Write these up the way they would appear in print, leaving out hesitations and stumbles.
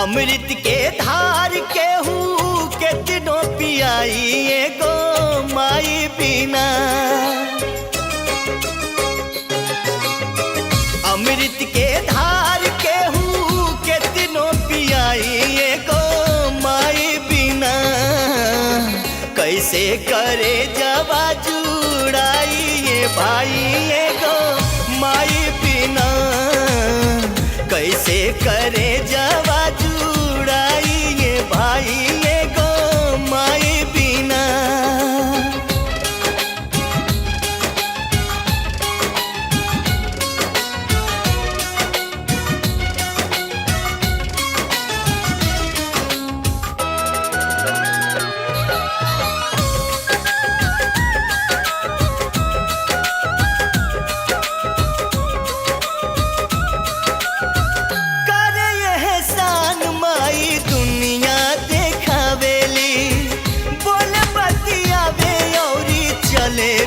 अमृत के धार केहू केतनो पियाई एगो माई बिना। अमृत के धार केहू केतनो पियाई एगो माई बिना। कैसे करे जवा जुड़ाई ये भाई एगो माई बिना। कैसे करे जवा जुड़ाई ये भाई एगो माई बिना।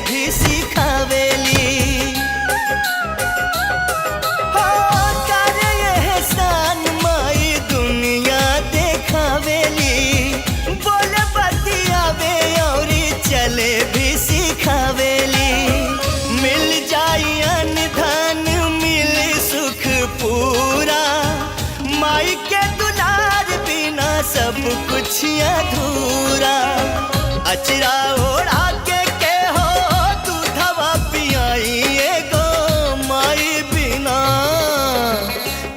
भी सिखावेली हो करे एहसान माई दुनिया देखावेली। बोले बतियावे और चले भी सिखावेली। मिल जाई अन्न धन मिल सुख पूरा। माई के दुलार बिना सब कुछ अधूरा। अचरा ओढ़ा के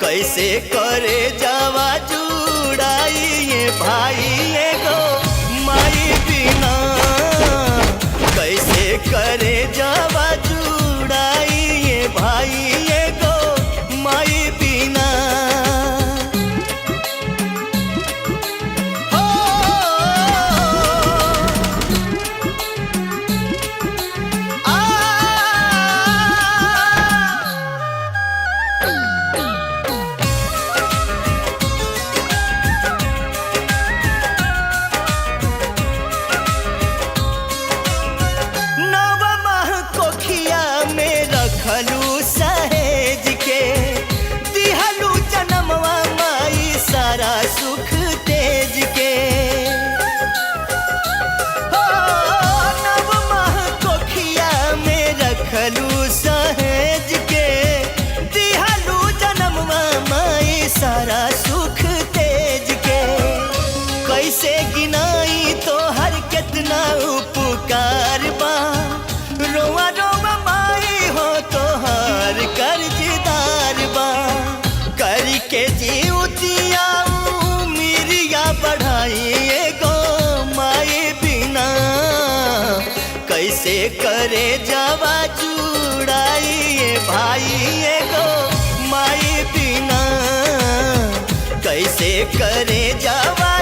कैसे करे जवा जुड़ाई ये भाई एगो माई बिना। कैसे करे जवा जुड़ाई ये भाई एगो माई बिना। रखलू सहेज के दिहलू जनमवा माई सारा सुख तेज के। हो नव माह कोखिया में रखलू सहेज के दिहलू जनमवा माई सारा सुख तेज के। कैसे गिनाई तो हर कितना उपकार बा। रोवा रोवा माई हो तो हर कर्जदार बा। करके जीवतिया मिरिया बढ़ाई एगो माई बिना। कैसे करे जवा जुड़ाई ये भाई एगो माई बिना। कैसे करे जवा